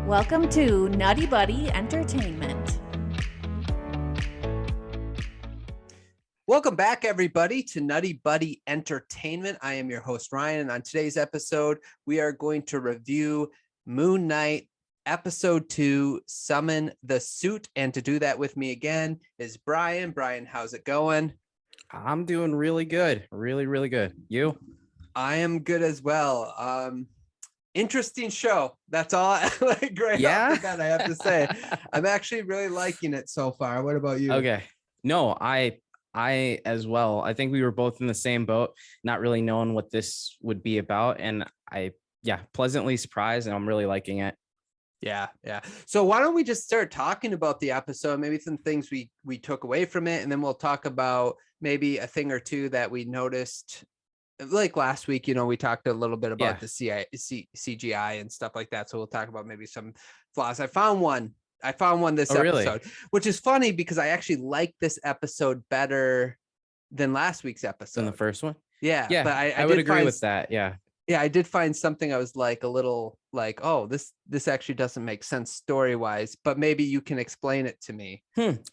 Welcome to Nutty Buddy Entertainment. Welcome back, everybody, to Nutty Buddy Entertainment. I am your host, Ryan, and on today's episode, we are going to review Moon Knight Episode 2, Summon the Suit. And to do that with me again is Brian. Brian, how's it going? I'm doing really good. Really good. You? I am good as well. Interesting show. That's all. Great. Yeah. Off the bat, I have to say. I'm actually really liking it so far. What about you? Okay. No, I as well. I think we were both in the same boat, not really knowing what this would be about. And pleasantly surprised, and I'm really liking it. Yeah. So why don't we just start talking about the episode, maybe some things we took away from it, and then we'll talk about maybe a thing or two that we noticed. Like last week, we talked a little bit about the CGI and stuff like that. So we'll talk about maybe some flaws. I found one this episode, really? Which is funny because I actually like this episode better than last week's episode. In the first one? Yeah. Yeah, But I would agree with that. Yeah. Yeah, I did find something I was like a little like, oh, this actually doesn't make sense story-wise, but maybe you can explain it to me.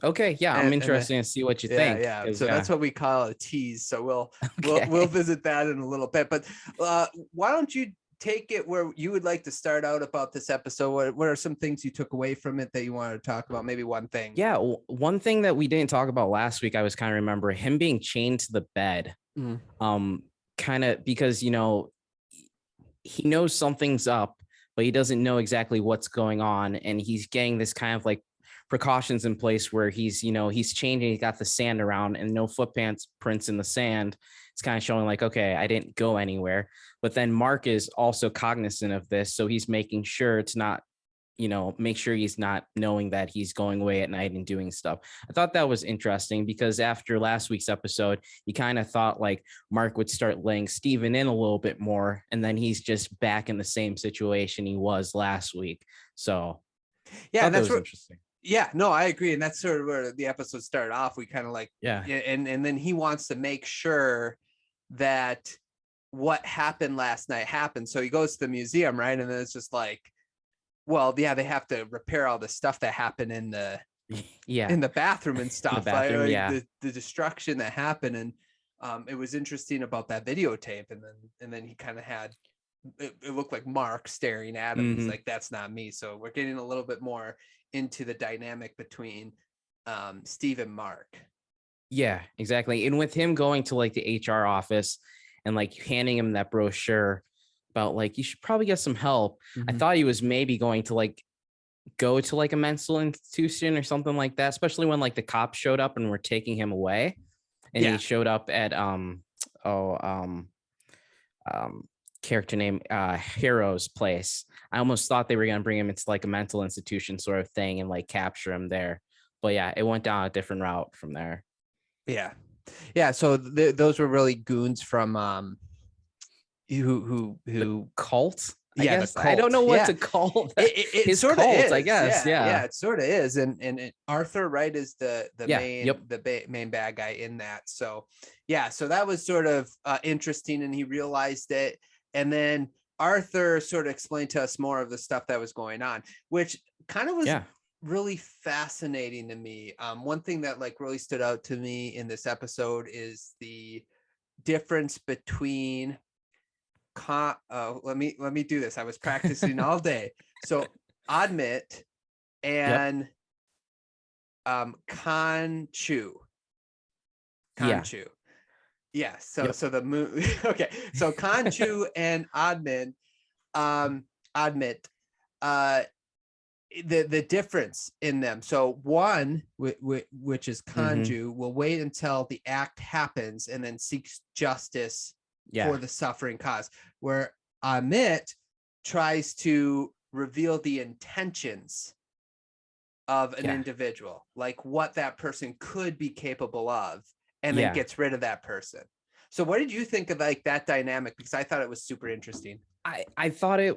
Okay. Yeah, I'm interested to see what you think. Yeah. So that's what we call a tease. So we'll visit that in a little bit. But why don't you take it where you would like to start out about this episode? What are some things you took away from it that you wanted to talk about? Maybe one thing. Yeah, one thing that we didn't talk about last week, I was kind of remember him being chained to the bed. Kind of because he knows something's up, but he doesn't know exactly what's going on. And he's getting this kind of like precautions in place where he's changing. He got the sand around and no prints in the sand. It's kind of showing like, okay, I didn't go anywhere. But then Mark is also cognizant of this. So he's making sure to not, make sure he's not knowing that he's going away at night and doing stuff. I thought that was interesting because after last week's episode, you kind of thought like Mark would start laying Steven in a little bit more. And then he's just back in the same situation he was last week. So yeah, that's interesting. Yeah, no, I agree. And that's sort of where the episode started off. We kind of like, and then he wants to make sure that what happened last night happened. So he goes to the museum, right? And then it's just like, well, yeah, they have to repair all the stuff that happened in the bathroom and stuff. The destruction that happened. And it was interesting about that videotape. And then he kind of had it looked like Mark staring at him. He's like, that's not me. So we're getting a little bit more into the dynamic between Steve and Mark. Yeah, exactly. And with him going to like the HR office and like handing him that brochure about like, you should probably get some help. I thought he was maybe going to like go to like a mental institution or something like that, especially when like the cops showed up and were taking him away. And he showed up at character name Hero's place. I almost thought they were going to bring him into like a mental institution sort of thing and like capture him there. But yeah, it went down a different route from there. Yeah. So those were really goons from who the cult. I guess. I don't know what to call that. It sort of is, I guess. Yeah, it sort of is. And Arthur Wright is the main bad guy in that. So yeah, so that was sort of interesting, and he realized it. And then Arthur sort of explained to us more of the stuff that was going on, which kind of was really fascinating to me. One thing that like really stood out to me in this episode is the difference between let me do this. I was practicing all day. So Admit and Khonshu. Yeah. So the moon. Okay. So Khonshu and Admit, the difference in them. So one, which is Khonshu, will wait until the act happens and then seeks justice for the suffering cause, where Amit tries to reveal the intentions of an individual, like what that person could be capable of, and then gets rid of that person. So what did you think of like that dynamic? Because I thought it was super interesting. I thought it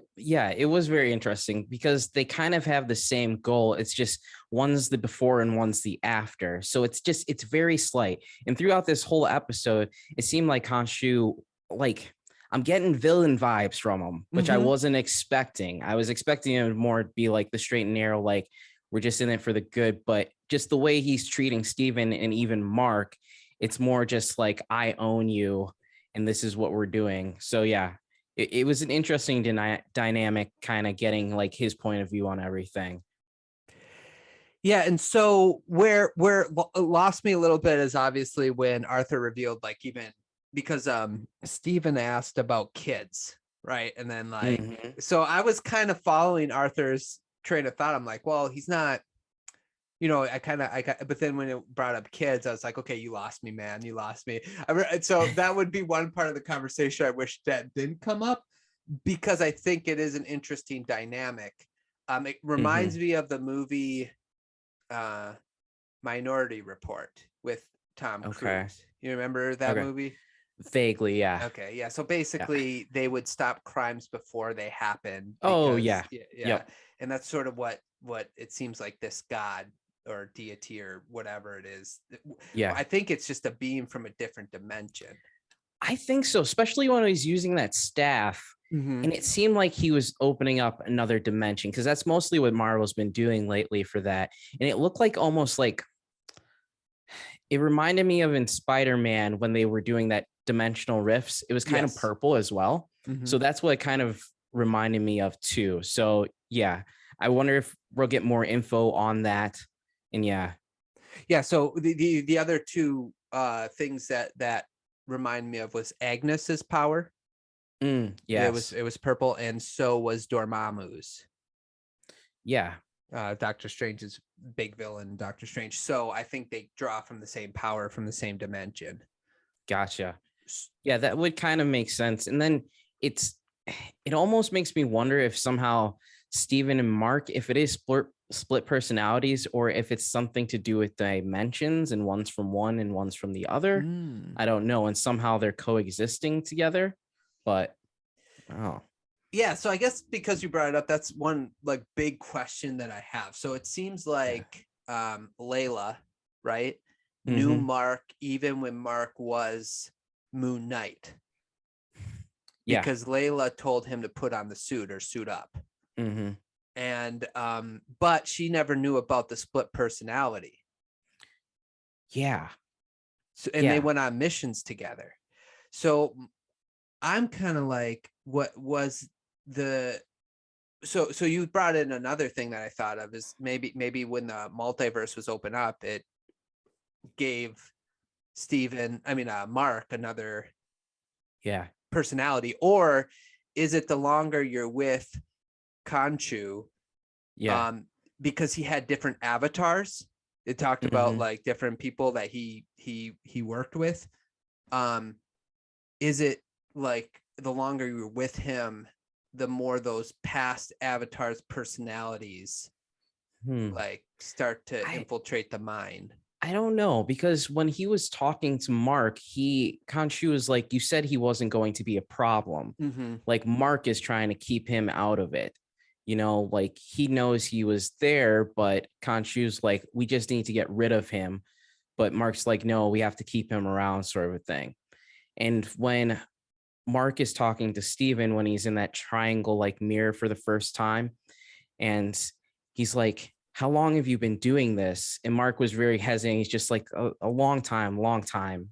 was very interesting because they kind of have the same goal. It's just one's the before and one's the after. So it's very slight. And throughout this whole episode, it seemed like Khonshu, like, I'm getting villain vibes from him, which I wasn't expecting. I was expecting him to more be like the straight and narrow, like we're just in it for the good, but just the way he's treating Steven and even Mark, it's more just like, I own you and this is what we're doing. So yeah, it was an interesting dynamic, kind of getting like his point of view on everything. Yeah, and so where it lost me a little bit is obviously when Arthur revealed, like, even because Steven asked about kids, right? And then like so I was kind of following Arthur's train of thought. I'm like, well, he's not, you know, but then when it brought up kids, I was like, okay, you lost me, man, you lost me. So that would be one part of the conversation I wish that didn't come up, because I think it is an interesting dynamic. It reminds me of the movie Minority Report with Tom Cruise. You remember that movie? Vaguely, yeah. Okay, yeah. So basically, they would stop crimes before they happen. Oh, yeah. Yep. And that's sort of what it seems like this god or deity or whatever it is. Yeah, I think it's just a being from a different dimension. I think so, especially when he's using that staff. And it seemed like he was opening up another dimension, because that's mostly what Marvel's been doing lately for that. And it looked like almost like it reminded me of in Spider-Man when they were doing that dimensional rifts. It was kind of purple as well. So that's what it kind of reminded me of too. So yeah, I wonder if we'll get more info on that. And yeah. So the other two things that remind me of was Agnes's power. Yeah, it was purple, and so was Dormammu's. Yeah. Doctor Strange's big villain, Doctor Strange. So I think they draw from the same power, from the same dimension. Gotcha. Yeah, that would kind of make sense. And then it almost makes me wonder if somehow Steven and Mark, if it is split personalities, or if it's something to do with dimensions and one's from one and one's from the other. I don't know. And somehow they're coexisting together. But yeah, so I guess because you brought it up, that's one like big question that I have. So it seems like Layla, right, knew Mark even when Mark was Moon Knight. Because Layla told him to put on the suit or suit up. And but she never knew about the split personality. Yeah. So, and they went on missions together. So I'm kind of like, what was the so you brought in another thing that I thought of is maybe when the multiverse was open up, it gave Mark another personality. Or is it the longer you're with Khonshu, because he had different avatars? It talked about like different people that he worked with. Is it like the longer you're with him, the more those past avatars' personalities like start to infiltrate the mind? I don't know, because when he was talking to Mark, Khonshu was like, you said he wasn't going to be a problem. Like Mark is trying to keep him out of it. You know, like he knows he was there, but Khonshu's like, we just need to get rid of him. But Mark's like, no, we have to keep him around, sort of a thing. And when Mark is talking to Steven, when he's in that triangle like mirror for the first time, and he's like, how long have you been doing this? And Mark was very hesitant. He's just like, a long time,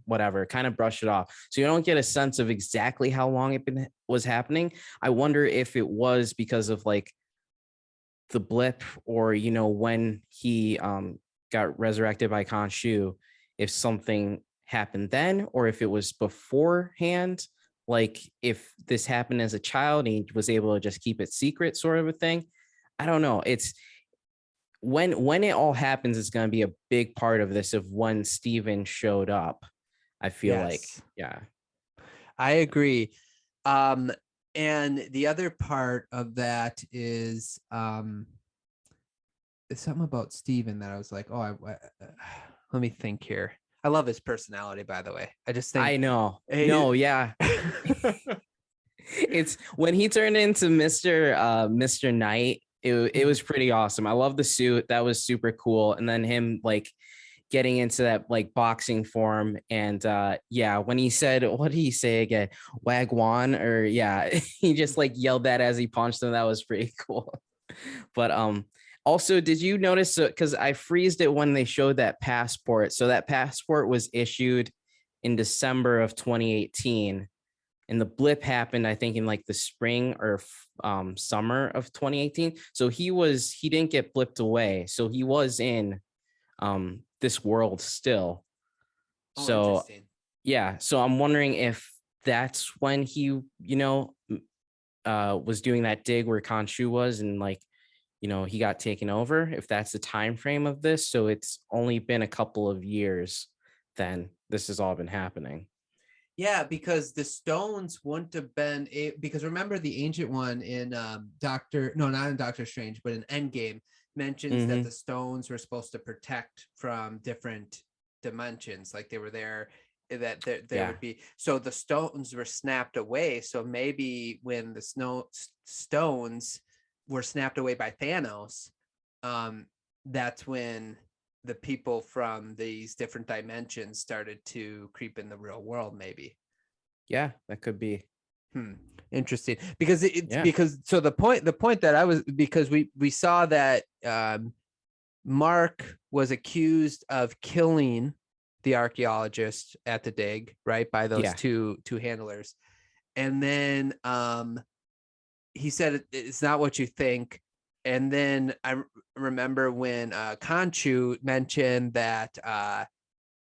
whatever, kind of brush it off. So you don't get a sense of exactly how long it was happening. I wonder if it was because of like the blip, or, you know, when he got resurrected by Khonshu, if something happened then, or if it was beforehand, like if this happened as a child and he was able to just keep it secret, sort of a thing. I don't know. It's when it all happens, it's going to be a big part of this, of when Steven showed up. I feel like, I agree. And the other part of that is something about Steven that I was like, let me think here. I love his personality, by the way. I just think I know. It's when he turned into Mr. Knight. It was pretty awesome. I love the suit. That was super cool. And then him like getting into that like boxing form. And yeah, when he said, what did he say again? Wagwan, or yeah, he just like yelled that as he punched him. That was pretty cool. But also, did you notice, because I freezed it when they showed that passport. So that passport was issued in December of 2018. And the blip happened, I think, in like the spring or summer of 2018. So he didn't get blipped away. So he was in this world still. Oh, so yeah. So I'm wondering if that's when he, was doing that dig where Khonshu was, and like, he got taken over, if that's the time frame of this. So it's only been a couple of years then this has all been happening. Yeah, because the stones wouldn't have been because remember the Ancient One in not in Doctor Strange, but in Endgame mentions that the stones were supposed to protect from different dimensions, like they were there, that there would be. So the stones were snapped away. So maybe when the stones were snapped away by Thanos, that's when the people from these different dimensions started to creep in the real world, maybe. Yeah, that could be. Interesting. Because because so the point that I was, because we saw that Mark was accused of killing the archaeologist at the dig, right, by those two handlers. And then he said it's not what you think. And then I remember when Khonshu mentioned that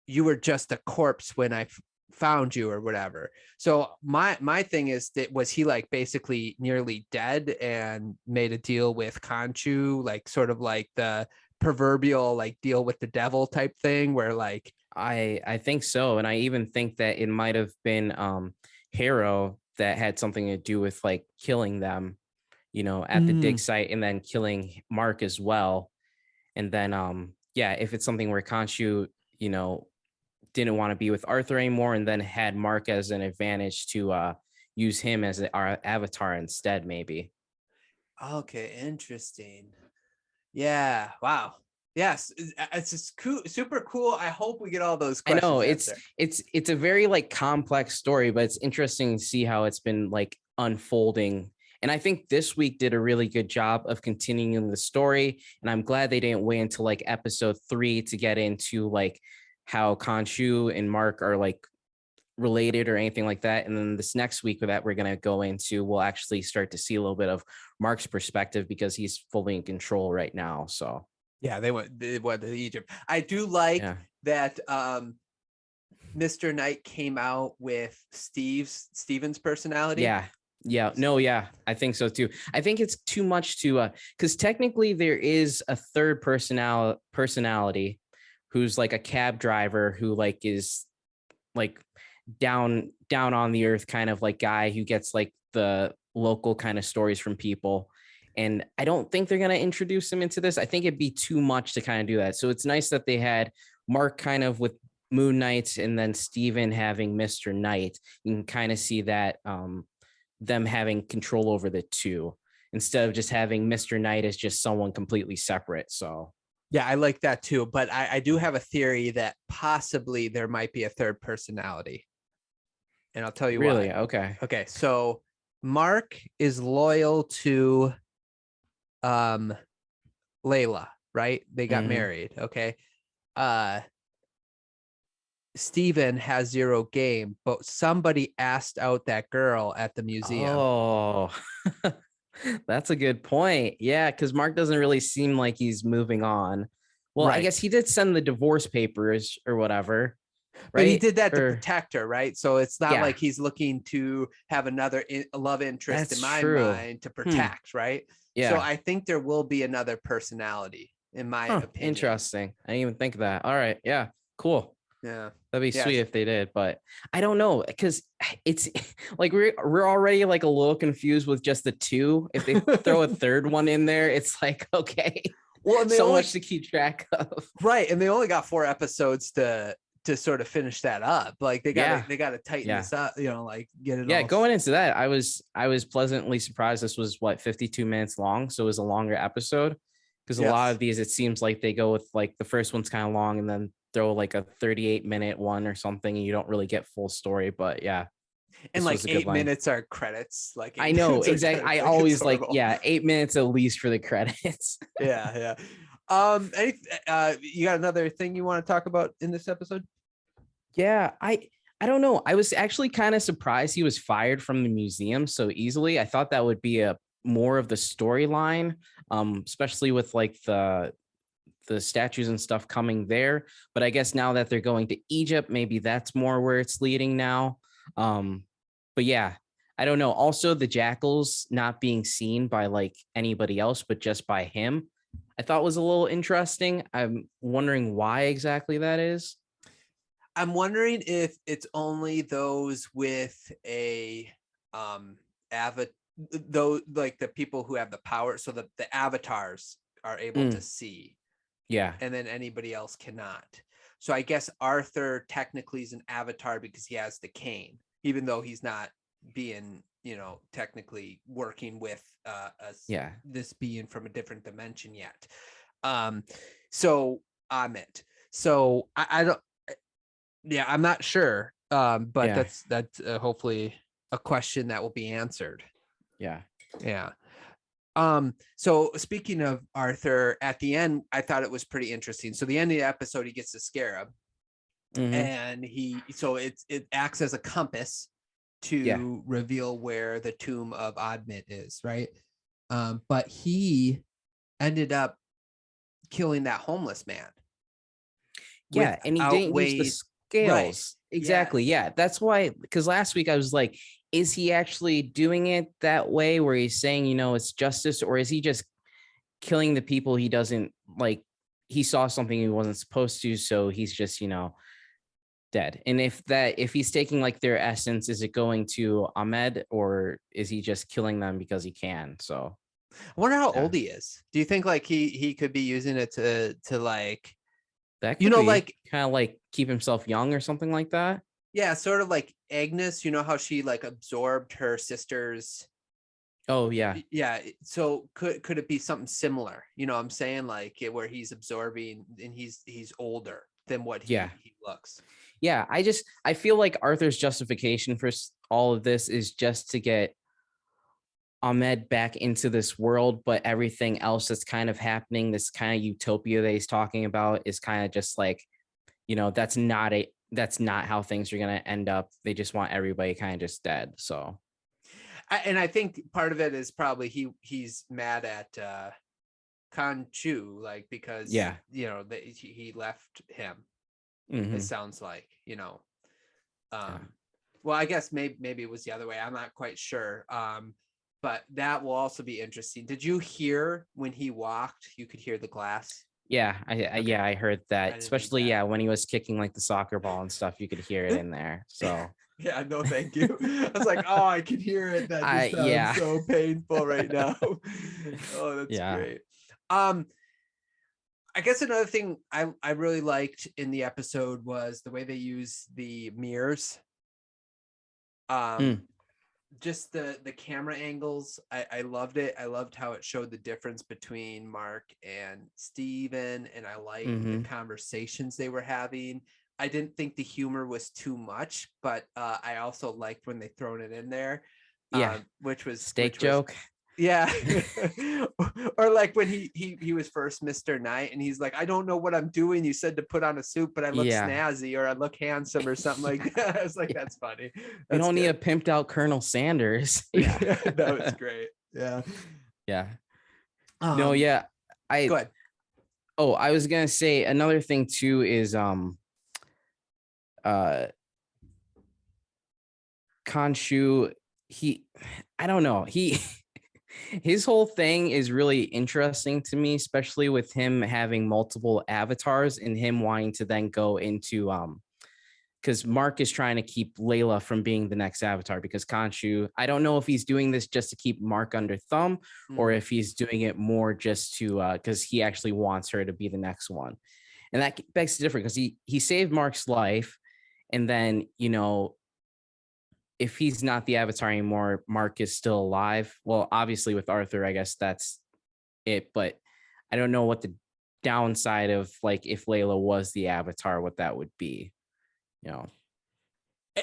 you were just a corpse when I found you, or whatever. So my thing is, that was he like basically nearly dead and made a deal with Khonshu, like sort of like the proverbial like deal with the devil type thing, where like I think so. And I even think that it might have been Harrow that had something to do with like killing them, at the dig site, and then killing Mark as well. And then, if it's something where Khonshu, didn't want to be with Arthur anymore, and then had Mark as an advantage to use him as our avatar instead, maybe. Okay, interesting. Yeah. Wow. Yes, it's just cool, super cool. I hope we get all those questions. I know it's a very like complex story, but it's interesting to see how it's been like unfolding. And I think this week did a really good job of continuing the story. And I'm glad they didn't wait until like episode 3 to get into like how Khonshu and Mark are like related or anything like that. And then this next week that we're going to go into, we'll actually start to see a little bit of Mark's perspective, because he's fully in control right now. So yeah, they went to Egypt. I do like that Mr. Knight came out with Steven's personality. I think so too. I think it's too much to because technically there is a third personality who's like a cab driver who like is like down on the earth kind of like guy who gets like the local kind of stories from people. And I don't think they're going to introduce him into this. I think it'd be too much to kind of do that. So it's nice that they had Mark kind of with Moon Knight, and then Steven having Mr. Knight. You can kind of see that them having control over the two, instead of just having Mr. Knight as just someone completely separate. So yeah, I like that too. But I do have a theory that possibly there might be a third personality. And I'll tell you why. Really? Okay. Okay. So Mark is loyal to Layla, right? They got married. Okay. Steven has zero game, but somebody asked out that girl at the museum. Oh, that's a good point. Yeah, because Mark doesn't really seem like he's moving on. Well, right. I guess he did send the divorce papers or whatever. Right? But he did that to protect her, right? So it's not like he's looking to have another love interest in my mind to protect, right? Yeah. So I think there will be another personality, in my opinion. Interesting. I didn't even think of that. All right. Yeah. Cool. Yeah. That'd be sweet if they did, but I don't know, because it's like we're already like a little confused with just the two. If they throw a third one in there, it's like, okay, well, and so much to keep track of. Right. And they only got 4 episodes to sort of finish that up. Like they got to tighten this up, like get it. Yeah. Going into that, I was pleasantly surprised. This was 52 minutes long. So it was a longer episode, because a lot of these, it seems like they go with like the first one's kind of long, and then throw like a 38-minute one or something, and you don't really get full story. But yeah. And like 8 minutes are credits. Like I know exactly. I always like 8 minutes at least for the credits. Yeah. You got another thing you want to talk about in this episode? Yeah, I don't know. I was actually kind of surprised he was fired from the museum so easily. I thought that would be a more of the storyline, especially with like the statues and stuff coming there. But I guess now that they're going to Egypt, maybe that's more where it's leading now. But yeah, I don't know. Also, the jackals not being seen by like anybody else, but just by him, I thought was a little interesting. I'm wondering why exactly that is. I'm wondering if it's only those with a though, like the people who have the power, so that the avatars are able to see. Yeah. And then anybody else cannot. So I guess Arthur technically is an avatar because he has the cane, even though he's not being, technically working with this being from a different dimension yet. So Ahmed. So I don't. Yeah, I'm not sure. But that's hopefully a question that will be answered. Yeah. Yeah. So speaking of Arthur, at the end, I thought it was pretty interesting. So the end of the episode, he gets the scarab, and it acts as a compass to reveal where the tomb of Admit is, right? But he ended up killing that homeless man. Yeah, and he didn't use the scales. Right. Exactly. Yes. Yeah, that's why. Because last week I was like, is he actually doing it that way where he's saying, it's justice, or is he just killing the people he doesn't like? He saw something he wasn't supposed to, so he's just, dead. And if he's taking like their essence, is it going to Ahmed, or is he just killing them because he can? So I wonder how old he is. Do you think like he could be using it to like, that could be, like kind of like keep himself young or something like that? Yeah, sort of like Agnes, how she like absorbed her sister's. Oh yeah. Yeah. So could it be something similar? I'm saying, like where he's absorbing and he's older than what he looks. Yeah. I feel like Arthur's justification for all of this is just to get Ahmed back into this world, but everything else that's kind of happening, this kind of utopia that he's talking about, is kind of just like, that's not how things are going to end up. They just want everybody kind of just dead. So, and I think part of it is probably he's mad at Khonshu, like, because he left him. It sounds like, well, I guess maybe it was the other way. I'm not quite sure. But that will also be interesting. Did you hear when he walked? You could hear the glass. Yeah, I heard that. Especially when he was kicking like the soccer ball and stuff, you could hear it in there. So yeah, no, thank you. I was like, oh, I can hear it. That just sounds so painful right now. Oh, that's great. I guess another thing I really liked in the episode was the way they use the mirrors. Just the camera angles. I loved it. I loved how it showed the difference between Mark and Steven, and I liked the conversations they were having. I didn't think the humor was too much, but I also liked when they thrown it in there. Which was steak joke. Yeah. Or like when he was first Mr. Knight and he's like, I don't know what I'm doing. You said to put on a suit, but I look snazzy or I look handsome or something like that. I was like, that's funny. We don't need a pimped out Colonel Sanders. Yeah, that was great. Yeah. Yeah. Go ahead. Oh, I was gonna say another thing too is Khonshu, I don't know. His whole thing is really interesting to me, especially with him having multiple avatars and him wanting to then go into because Mark is trying to keep Layla from being the next avatar, because Khonshu, I don't know if he's doing this just to keep Mark under thumb or if he's doing it more just to because he actually wants her to be the next one. And that begs the difference, because he saved Mark's life, and then if he's not the avatar anymore, Mark is still alive. Well, obviously with Arthur, I guess that's it, but I don't know what the downside of like if Layla was the Avatar, what that would be, you know.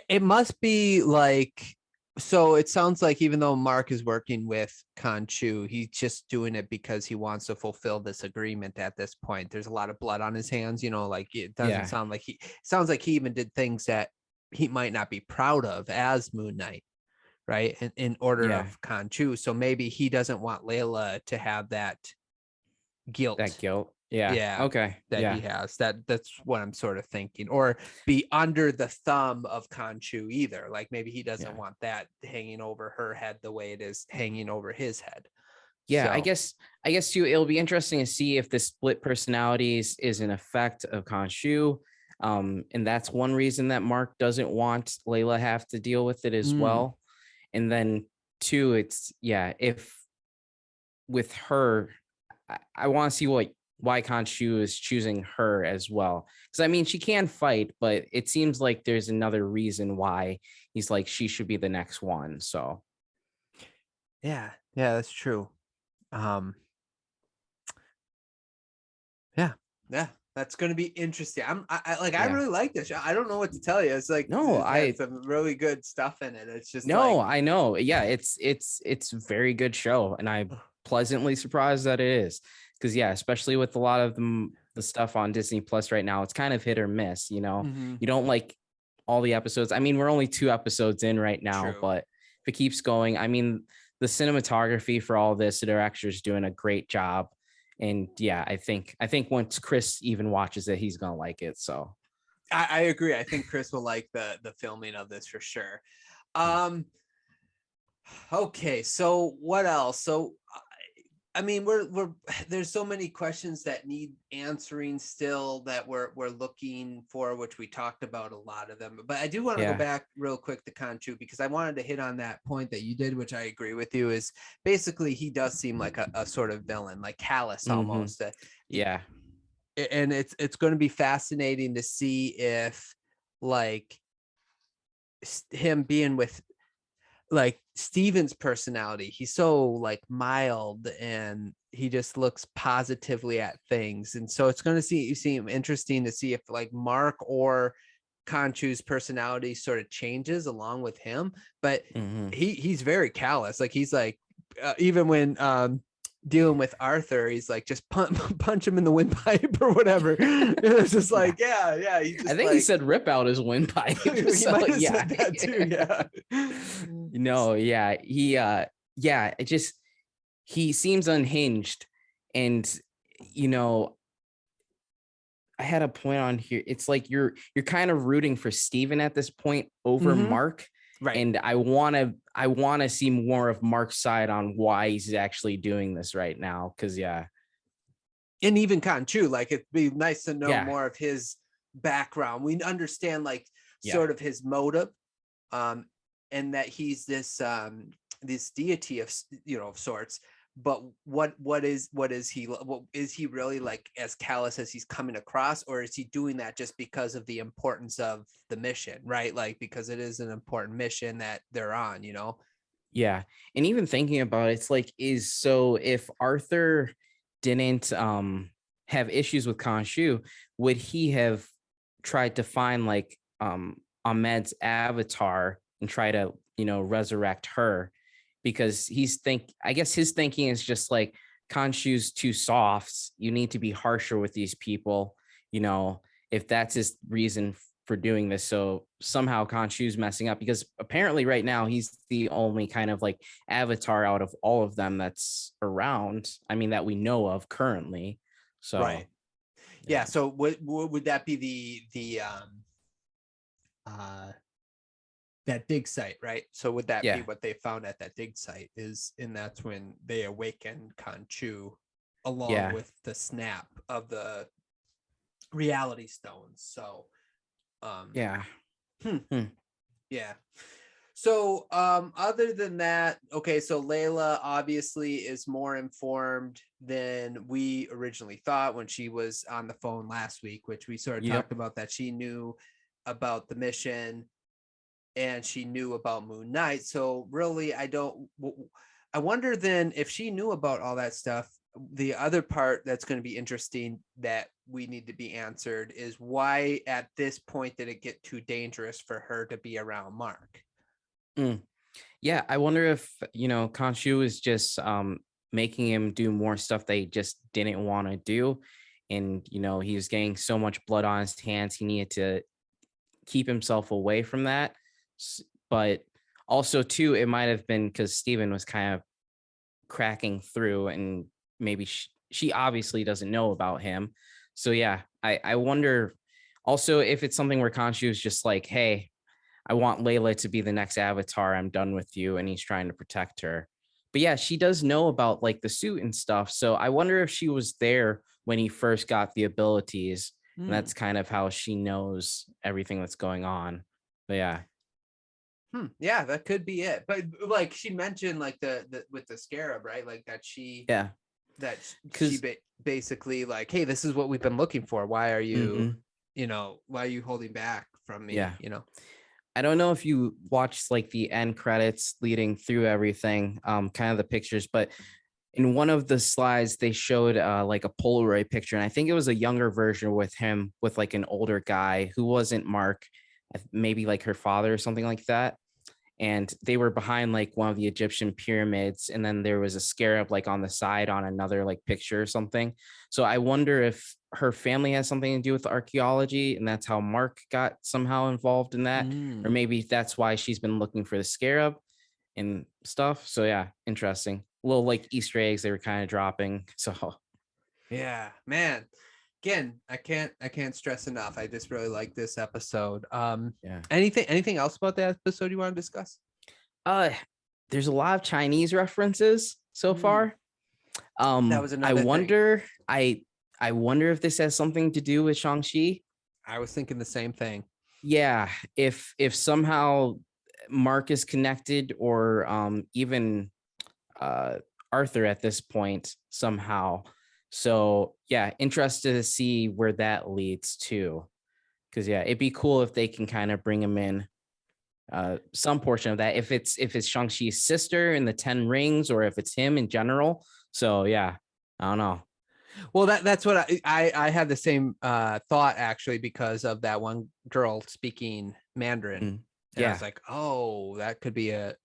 It must be like, so it sounds like even though Mark is working with Khonshu, he's just doing it because he wants to fulfill this agreement at this point. There's a lot of blood on his hands, you know, like it doesn't sound like sounds like he even did things that he might not be proud of as Moon Knight, right? In order of Khonshu. So maybe he doesn't want Layla to have that guilt. Yeah. Okay. That he has. That's what I'm sort of thinking. Or be under the thumb of Khonshu either. Like maybe he doesn't want that hanging over her head the way it is hanging over his head. Yeah, so. I guess too, it'll be interesting to see if the split personalities is an effect of Khonshu. And that's one reason that Mark doesn't want Layla have to deal with it as well. And then two, it's if with her, I want to see why Khonshu is choosing her as well. Because I mean, she can fight, but it seems like there's another reason why he's like, she should be the next one. So yeah, that's true. Yeah, that's going to be interesting. I really like this show. I don't know what to tell you. It's like, it's some really good stuff in it. It's just I know. Yeah, it's a very good show, and I'm pleasantly surprised that it is. Because especially with a lot of the stuff on Disney Plus right now, it's kind of hit or miss. You know, you don't like all the episodes. I mean, we're only 2 episodes in right now, but if it keeps going, I mean, the cinematography for all this, the director's doing a great job. And I think once Chris even watches it, he's gonna like it. So I agree. I think Chris will like the filming of this for sure. Okay, so what else? So I mean, we're there's so many questions that need answering still that we're looking for, which we talked about a lot of them. But I do want to go back real quick to Khonshu, because I wanted to hit on that point that you did, which I agree with you, is basically he does seem like a sort of villain, like callous almost. And it's going to be fascinating to see if like him being with like Steven's personality, he's so like mild and he just looks positively at things. And so it's going to seem interesting to see if like Mark or Khonshu's personality sort of changes along with him. But he's very callous. Like he's like, even when dealing with Arthur, he's like, just punch him in the windpipe or whatever. It's just like, I think he said rip out his windpipe. He might have said that too. No, it just, he seems unhinged. And you know, I had a point on here. It's like you're kind of rooting for Steven at this point over Mark. Right. And I want to see more of Mark's side on why he's actually doing this right now. Cause and even Khonshu, like it'd be nice to know more of his background. We understand like sort of his motive, and that he's this deity of, of sorts. But what is he really like, as callous as he's coming across, or is he doing that just because of the importance of the mission, right? Like because it is an important mission that they're on, Yeah. And even thinking about it, it's like, if Arthur didn't have issues with Khonshu, would he have tried to find like Ahmed's avatar and try to, resurrect her? Because I guess his thinking is just like, Khonshu's too soft. You need to be harsher with these people, if that's his reason for doing this. So somehow Khonshu's messing up, because apparently right now he's the only kind of like avatar out of all of them that's around. I mean, that we know of currently. So right. Yeah. So would that be the that dig site, right? So would that be what they found at that dig site and that's when they awakened Khonshu along with the snap of the reality stones. So yeah. So other than that, okay, so Layla obviously is more informed than we originally thought when she was on the phone last week, which we sort of talked about, that she knew about the mission and she knew about Moon Knight. So really, I wonder then if she knew about all that stuff, the other part that's going to be interesting that we need to be answered is why at this point did it get too dangerous for her to be around Mark? Yeah, I wonder if, Khonshu is just making him do more stuff they just didn't want to do. And, he was getting so much blood on his hands, he needed to keep himself away from that. But also, too, it might have been because Steven was kind of cracking through, and maybe she obviously doesn't know about him. So, yeah, I wonder also if it's something where Khonshu is just like, hey, I want Layla to be the next Avatar. I'm done with you. And he's trying to protect her. But yeah, she does know about like the suit and stuff. So I wonder if she was there when he first got the abilities. And that's kind of how she knows everything that's going on. But yeah. Yeah, that could be it. But like she mentioned, like the with the scarab, right? Like that she basically like, hey, this is what we've been looking for. Why are you, why are you holding back from me? Yeah. I don't know if you watched like the end credits leading through everything, kind of the pictures, but in one of the slides, they showed like a Polaroid picture. And I think it was a younger version with him with like an older guy who wasn't Mark, maybe like her father or something like that. And they were behind like one of the Egyptian pyramids. And then there was a scarab like on the side on another like picture or something. So I wonder if her family has something to do with archaeology and that's how Mark got somehow involved in that. Or maybe that's why she's been looking for the scarab and stuff. So yeah, interesting. Little like Easter eggs they were kind of dropping. So yeah, man. Again, I can't stress enough. I just really like this episode. Yeah. Anything else about that episode you want to discuss? There's a lot of Chinese references so far. That was another thing. I wonder if this has something to do with Shang-Chi. I was thinking the same thing. Yeah, if somehow Mark is connected or even Arthur at this point somehow. So yeah, interested to see where that leads to. Because yeah, it'd be cool if they can kind of bring him in some portion of that. If it's Shang-Chi's sister in the 10 rings, or if it's him in general. So yeah, I don't know. Well, that's what I had the same thought actually, because of that one girl speaking Mandarin. And I was like, oh, that could be so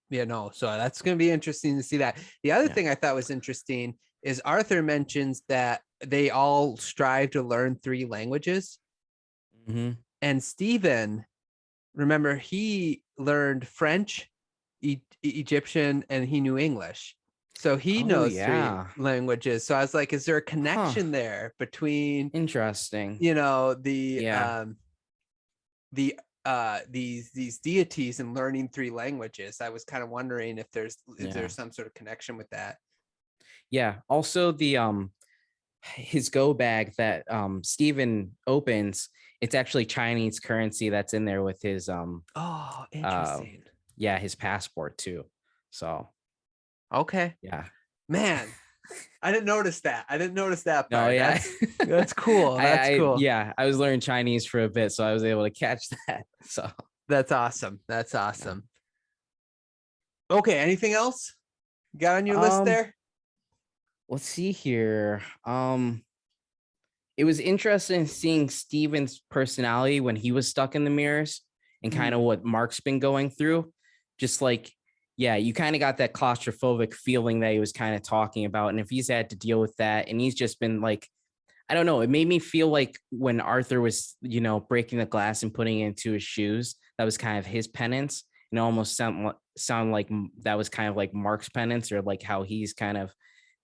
that's going to be interesting to see that. The other thing I thought was interesting is Arthur mentions that they all strive to learn 3 languages. And Steven, remember, he learned French, Egyptian, and he knew English. So he knows 3 languages. So I was like, is there a connection there between interesting, these deities and learning 3 languages? I was kind of wondering if there's some sort of connection with that. Yeah. Also the his go bag that Steven opens, it's actually Chinese currency that's in there with his interesting. His passport too. So okay. Yeah. Man, I didn't notice that. Part. No, yeah. That's cool. That's cool. Yeah, I was learning Chinese for a bit, so I was able to catch that. So that's awesome. Okay, anything else you got on your list there? Let's see here. It was interesting seeing Steven's personality when he was stuck in the mirrors and kind of what Mark's been going through. Just like, yeah, you kind of got that claustrophobic feeling that he was kind of talking about. And if he's had to deal with that, and he's just been like, I don't know, it made me feel like when Arthur was, breaking the glass and putting it into his shoes, that was kind of his penance. And it almost sound like that was kind of like Mark's penance, or like how he's kind of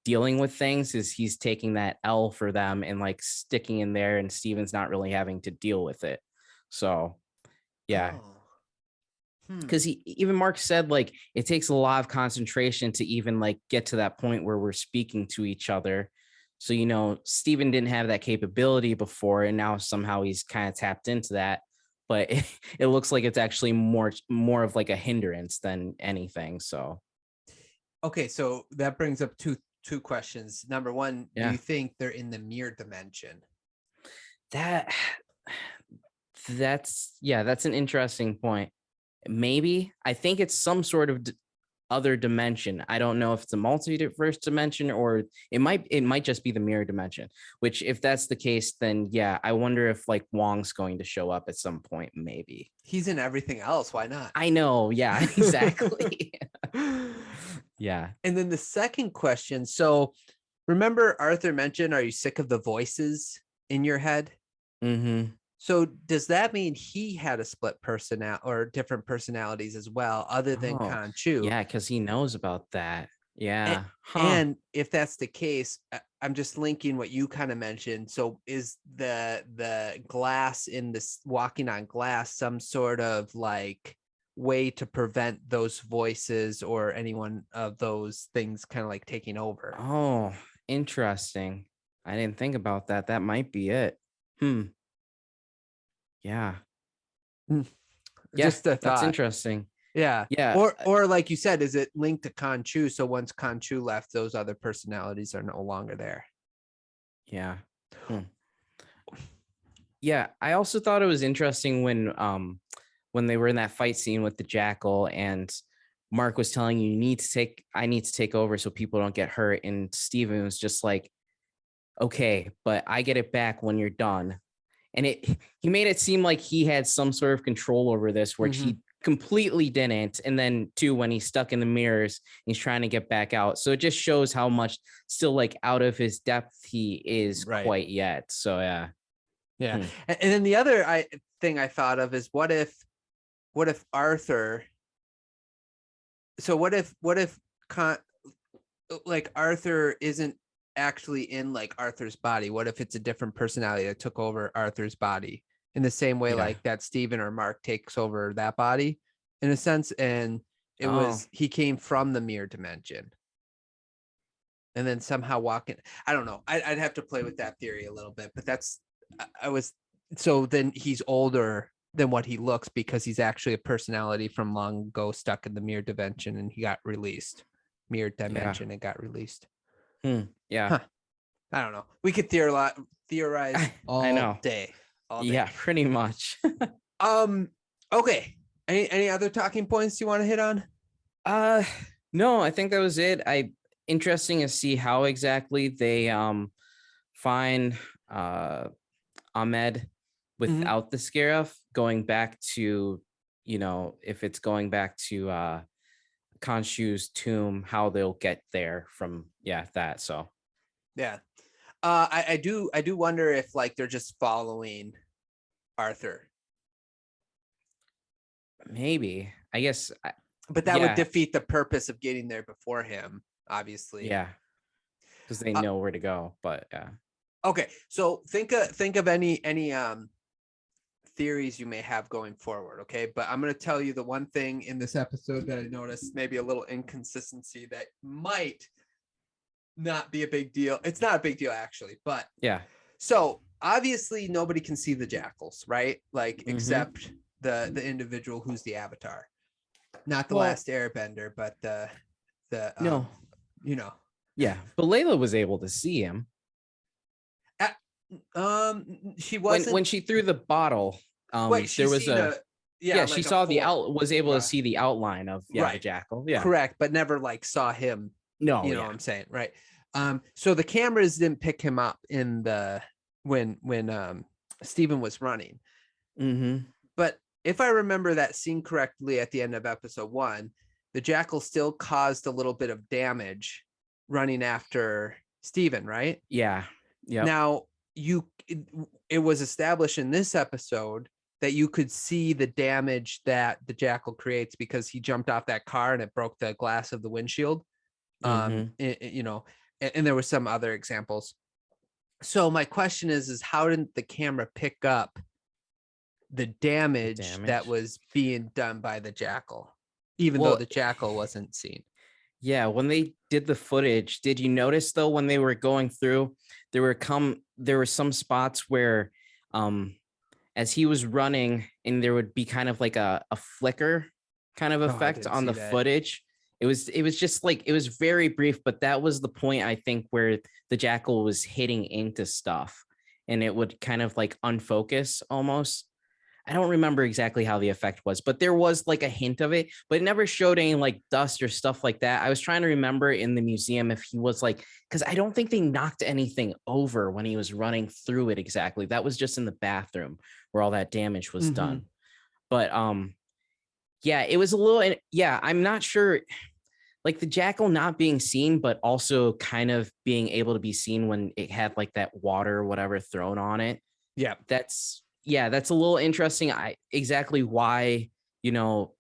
dealing with things, is he's taking that L for them and like sticking in there, and Steven's not really having to deal with it. So yeah. Because even Mark said like it takes a lot of concentration to even like get to that point where we're speaking to each other. So Steven didn't have that capability before, and now somehow he's kind of tapped into that. But it looks like it's actually more of like a hindrance than anything. So okay, so that brings up two questions. Number one, do you think they're in the mirror dimension? That's an interesting point. Maybe. I think it's some sort of other dimension. I don't know if it's a multiverse dimension or it might just be the mirror dimension, which if that's the case, then yeah, I wonder if like Wong's going to show up at some point. Maybe he's in everything else. Why not? I know. Yeah, exactly. Yeah. And then the second question. So remember Arthur mentioned, are you sick of the voices in your head? Mm-hmm. So does that mean he had a split personality or different personalities as well, other than Khonshu? Yeah, because he knows about that. Yeah. And if that's the case, I'm just linking what you kind of mentioned. So is the glass in this walking on glass some sort of like way to prevent those voices or any one of those things kind of like taking over? Oh, interesting. I didn't think about that. That might be it. Yeah. Just a thought. That's interesting. Yeah. Yeah. Or like you said, is it linked to Khonshu? So once Khonshu left, those other personalities are no longer there. Yeah. Yeah. I also thought it was interesting when they were in that fight scene with the jackal and Mark was telling you, I need to take over so people don't get hurt. And Steven was just like, okay, but I get it back when you're done. And he made it seem like he had some sort of control over this, which he completely didn't. And then too, when he's stuck in the mirrors, he's trying to get back out. So it just shows how much still like out of his depth he is quite yet. So yeah. Yeah. And then the other thing I thought of is what if Arthur, so what if like Arthur isn't actually in like Arthur's body? What if it's a different personality that took over Arthur's body in the same way like that Steven or Mark takes over that body in a sense, and it was he came from the mirror dimension and then somehow walking. I don't know. I'd have to play with that theory a little bit, but so then he's older than what he looks because he's actually a personality from long ago stuck in the mirror dimension and he got released. Mirror dimension and got released. Yeah. Huh. I don't know. We could theorize all day. Yeah, pretty much. Okay. Any other talking points you want to hit on? No, I think that was it. Interesting to see how exactly they find Ahmed without the Scarif, going back to, if it's going back to Khonshu's tomb, how they'll get there from that. So yeah. I do wonder if like they're just following Arthur. Maybe, I guess, but that would defeat the purpose of getting there before him, obviously. Yeah, because they know where to go. But yeah. Okay, so think of any theories you may have going forward. Okay, but I'm going to tell you the one thing in this episode that I noticed, maybe a little inconsistency that might not be a big deal. It's not a big deal actually, but yeah. So obviously nobody can see the jackals, right? Like except the individual who's the avatar, not the last Airbender, but the no, yeah. But Layla was able to see him. She wasn't when she threw the bottle. Wait, there was she saw was able to see the outline of the jackal. Yeah, correct, but never like saw him. No, you know what I'm saying, right? So the cameras didn't pick him up in the when Steven was running. But if I remember that scene correctly, at the end of episode 1, the jackal still caused a little bit of damage running after Steven, right? Yeah. Yeah. Now it was established in this episode that you could see the damage that the jackal creates because he jumped off that car and it broke the glass of the windshield. And there were some other examples. So my question is how didn't the camera pick up the damage that was being done by the jackal, even though the jackal wasn't seen? Yeah, when they did the footage, did you notice though when they were going through, there were some spots where as he was running and there would be kind of like a flicker kind of effect on the footage. It was just like, it was very brief, but that was the point I think where the jackal was hitting into stuff and it would kind of like unfocus almost. I don't remember exactly how the effect was, but there was like a hint of it, but it never showed any like dust or stuff like that. I was trying to remember in the museum if he was like, because I don't think they knocked anything over when he was running through it exactly. That was just in the bathroom where all that damage was done. But yeah, it was a little, yeah, I'm not sure, like the jackal not being seen, but also kind of being able to be seen when it had like that water or whatever thrown on it. Yeah. That's a little interesting. Exactly why, you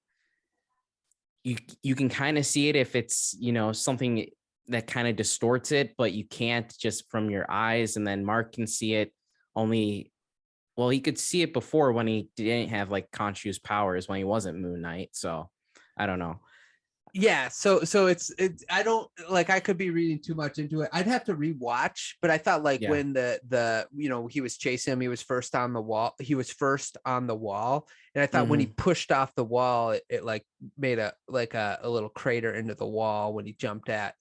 can kind of see it if it's, something that kind of distorts it, but you can't just from your eyes. And then Mark can see it only, well, he could see it before when he didn't have like Khonshu's powers, when he wasn't Moon Knight. So I don't know. Yeah, so it's I don't like, I could be reading too much into it. I'd have to rewatch, but I thought like when the he was chasing him, he was first on the wall. And I thought when he pushed off the wall, it like made a little crater into the wall when he jumped at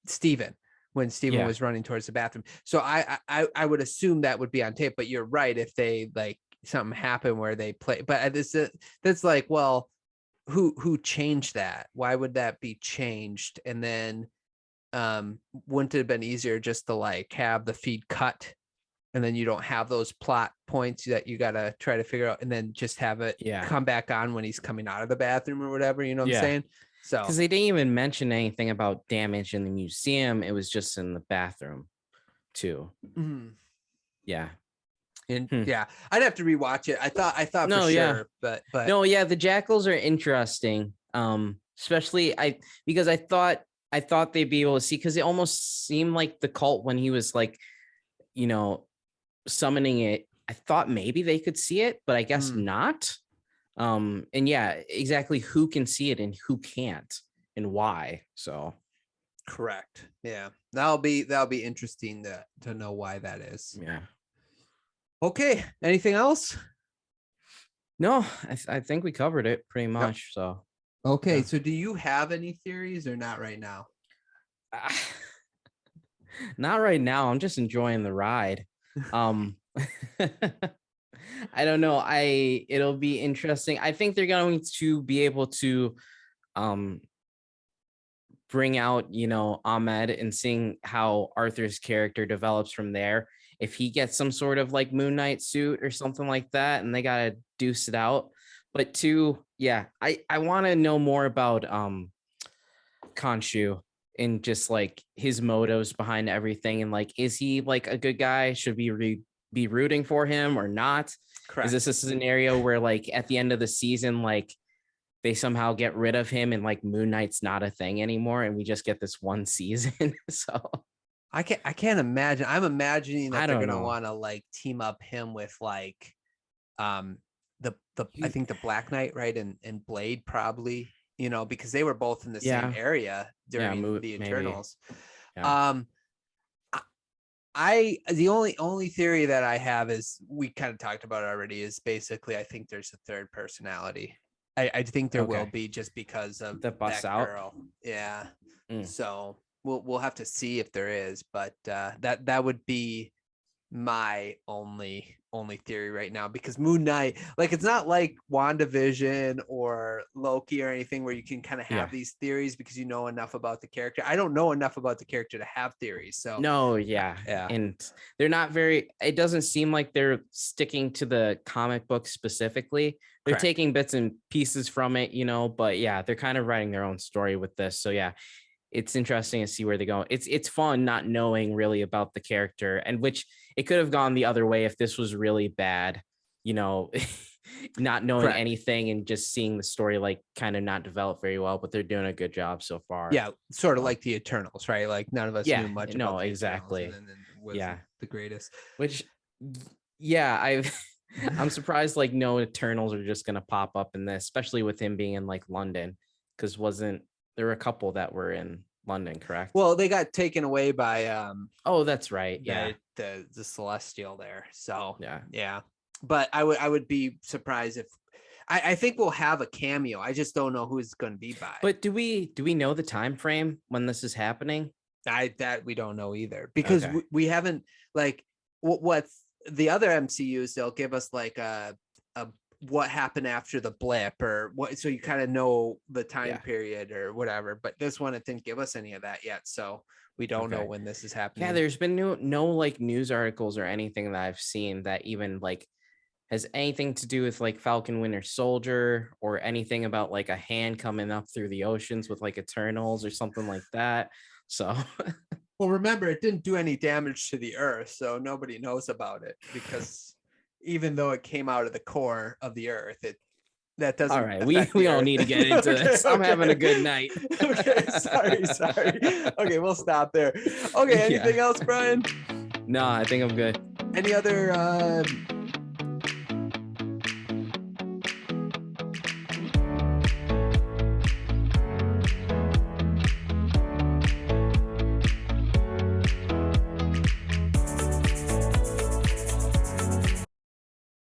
Steven, when Steven was running towards the bathroom. So I would assume that would be on tape, but you're right, if they like something happened where they play, but that's like, well, who changed that? Why would that be changed? And then wouldn't it have been easier just to like have the feed cut, and then you don't have those plot points that you got to try to figure out, and then just have it come back on when he's coming out of the bathroom or whatever, what I'm saying? So because they didn't even mention anything about damage in the museum, it was just in the bathroom too. Yeah. And yeah, I'd have to rewatch it. I thought no, for sure, but no, yeah, the jackals are interesting. Especially because I thought they'd be able to see, because it almost seemed like the cult when he was like, summoning it. I thought maybe they could see it, but I guess not. And yeah, exactly who can see it and who can't and why. So correct. Yeah, that'll be interesting to know why that is. Yeah. Okay. Anything else? No, I think we covered it pretty much. Yep. So, okay. Yeah. So do you have any theories or not right now? Not right now. I'm just enjoying the ride. I don't know. It'll be interesting. I think they're going to be able to bring out, Ahmed, and seeing how Arthur's character develops from there. If he gets some sort of like Moon Knight suit or something like that, and they gotta deuce it out. But two, yeah, I want to know more about Khonshu and just like his motives behind everything, and like, is he like a good guy? Should we be rooting for him or not? Correct. Is this a scenario where like at the end of the season, like they somehow get rid of him and like Moon Knight's not a thing anymore, and we just get this one season? So I can't imagine. I'm imagining that they're gonna want to like team up him with like the I think the Black Knight, right? And Blade probably, because they were both in the same area during the Eternals. Yeah. The only theory that I have is, we kind of talked about it already, is basically I think there's a third personality. I think there will be, just because of the bust out girl. Yeah. So we'll have to see if there is, but that would be my only theory right now, because Moon Knight, like, it's not like WandaVision or Loki or anything where you can kind of have these theories because you know enough about the character. I don't know enough about the character to have theories. So no, yeah. And they're not it doesn't seem like they're sticking to the comic book specifically. They're taking bits and pieces from it, but yeah, they're kind of writing their own story with this. So yeah, it's interesting to see where they go. It's fun not knowing really about the character, and which it could have gone the other way if this was really bad, not knowing anything and just seeing the story like kind of not develop very well, but they're doing a good job so far. Yeah, sort of like the Eternals, right? Like none of us knew much about the exactly. Eternals, and then was the greatest. Which I'm surprised like no Eternals are just gonna pop up in this, especially with him being in like London, because there were a couple that were in London, correct? Well, they got taken away by oh, that's right. The Celestial there. So yeah. But I would be surprised if I think we'll have a cameo. I just don't know who it's going to be by. But do we know the time frame when this is happening? That we don't know either, because we haven't, like, what's the other MCUs, they'll give us like a what happened after the blip or what, so you kind of know the time period or whatever. But this one, it didn't give us any of that yet, so we don't know when this is happening. Yeah, there's been no like news articles or anything that I've seen that even like has anything to do with like Falcon Winter Soldier or anything about like a hand coming up through the oceans with like Eternals or something like that. So well, remember, it didn't do any damage to the Earth, so nobody knows about it, because even though it came out of the core of the Earth, that doesn't. All right, we don't need to get into this. I'm having a good night. Okay, sorry. Okay, we'll stop there. Okay, anything else, Brian? No, I think I'm good. Any other